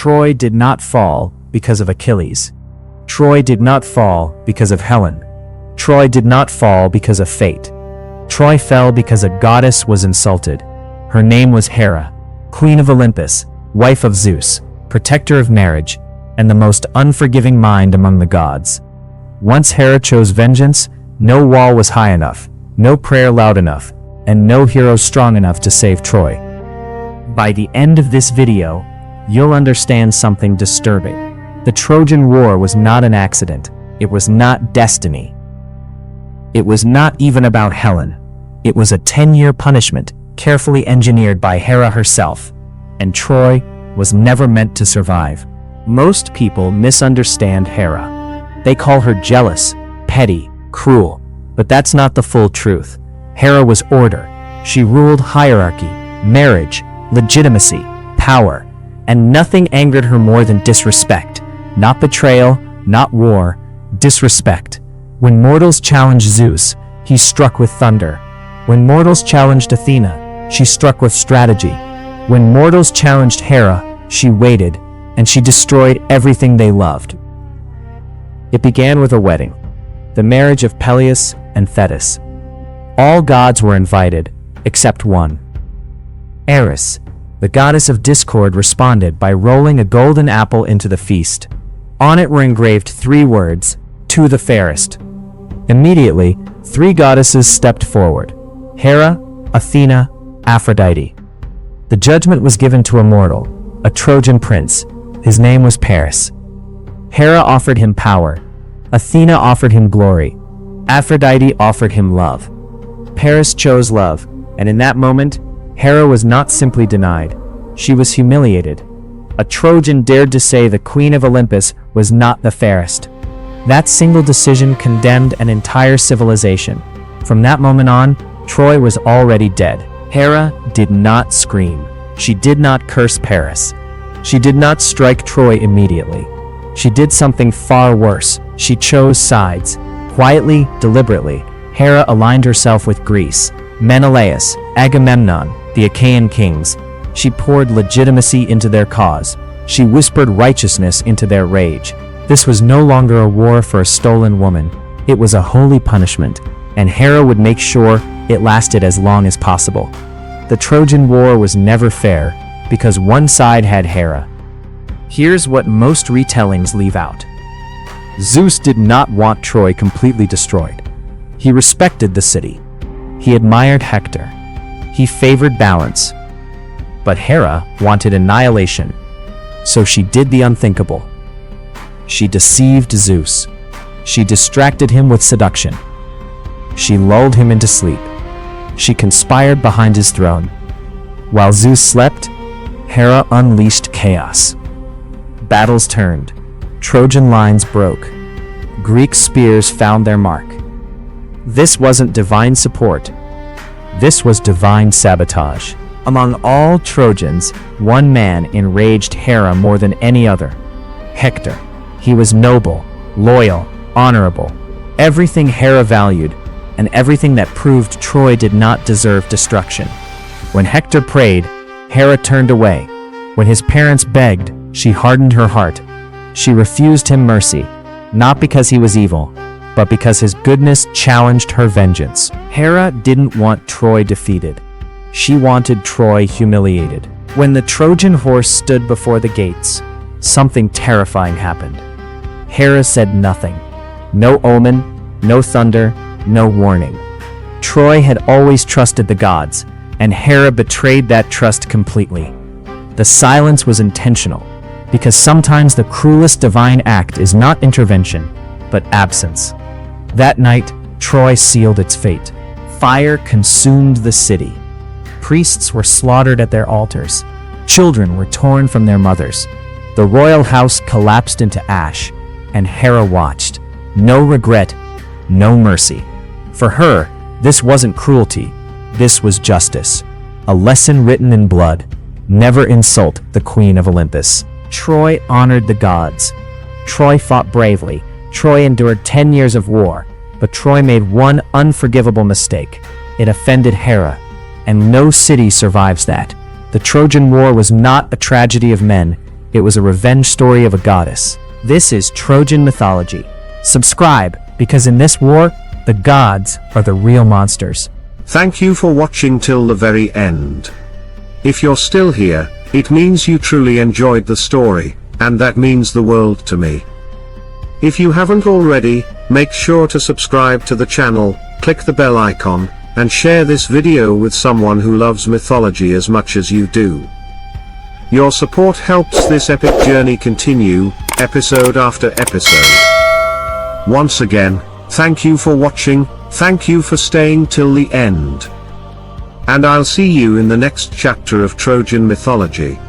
Troy did not fall because of Achilles. Troy did not fall because of Helen. Troy did not fall because of fate. Troy fell because a goddess was insulted. Her name was Hera, queen of Olympus, wife of Zeus, protector of marriage, and the most unforgiving mind among the gods. Once Hera chose vengeance, no wall was high enough, no prayer loud enough, and no hero strong enough to save Troy. By the end of this video, you'll understand something disturbing. The Trojan War was not an accident. It was not destiny. It was not even about Helen. It was a 10-year punishment, carefully engineered by Hera herself, and Troy was never meant to survive. Most people misunderstand Hera. They call her jealous, petty, cruel, but that's not the full truth. Hera was order. She ruled hierarchy, marriage, legitimacy, power, and nothing angered her more than disrespect. Not betrayal, not war, disrespect. When mortals challenged Zeus, he struck with thunder. When mortals challenged Athena, she struck with strategy. When mortals challenged Hera, she waited, and she destroyed everything they loved. It began with a wedding, the marriage of Peleus and Thetis. All gods were invited, except one. Eris, the goddess of discord, responded by rolling a golden apple into the feast. On it were engraved 3 words, "To the fairest." Immediately, 3 goddesses stepped forward: Hera, Athena, Aphrodite. The judgment was given to a mortal, a Trojan prince. His name was Paris. Hera offered him power. Athena offered him glory. Aphrodite offered him love. Paris chose love, and in that moment, Hera was not simply denied. She was humiliated. A Trojan dared to say the queen of Olympus was not the fairest. That single decision condemned an entire civilization. From that moment on, Troy was already dead. Hera did not scream. She did not curse Paris. She did not strike Troy immediately. She did something far worse. She chose sides. Quietly, deliberately, Hera aligned herself with Greece, Menelaus, Agamemnon, the Achaean kings. She poured legitimacy into their cause. She whispered righteousness into their rage. This was no longer a war for a stolen woman. It was a holy punishment, and Hera would make sure it lasted as long as possible. The Trojan War was never fair, because one side had Hera. Here's what most retellings leave out. Zeus did not want Troy completely destroyed. He respected the city. He admired Hector. He favored balance. But Hera wanted annihilation, so she did the unthinkable. She deceived Zeus. She distracted him with seduction. She lulled him into sleep. She conspired behind his throne. While Zeus slept, Hera unleashed chaos. Battles turned. Trojan lines broke. Greek spears found their mark. This wasn't divine support. This was divine sabotage. Among all Trojans, one man enraged Hera more than any other: Hector. He was noble, loyal, honorable, everything Hera valued, and everything that proved Troy did not deserve destruction. When Hector prayed, Hera turned away. When his parents begged, she hardened her heart. She refused him mercy, not because he was evil, but because his goodness challenged her vengeance. Hera didn't want Troy defeated. She wanted Troy humiliated. When the Trojan horse stood before the gates, something terrifying happened. Hera said nothing. No omen, no thunder, no warning. Troy had always trusted the gods, and Hera betrayed that trust completely. The silence was intentional, because sometimes the cruelest divine act is not intervention, but absence. That night, Troy sealed its fate. Fire consumed the city. Priests were slaughtered at their altars. Children were torn from their mothers. The royal house collapsed into ash, and Hera watched. No regret, no mercy. For her, this wasn't cruelty. This was justice. A lesson written in blood. Never insult the queen of Olympus. Troy honored the gods. Troy fought bravely. Troy endured 10 years of war, but Troy made one unforgivable mistake. It offended Hera, and no city survives that. The Trojan War was not a tragedy of men. It was a revenge story of a goddess. This is Trojan mythology. Subscribe, because in this war, the gods are the real monsters. Thank you for watching till the very end. If you're still here, it means you truly enjoyed the story, and that means the world to me. If you haven't already, make sure to subscribe to the channel, click the bell icon, and share this video with someone who loves mythology as much as you do. Your support helps this epic journey continue, episode after episode. Once again, thank you for watching, thank you for staying till the end. And I'll see you in the next chapter of Trojan mythology.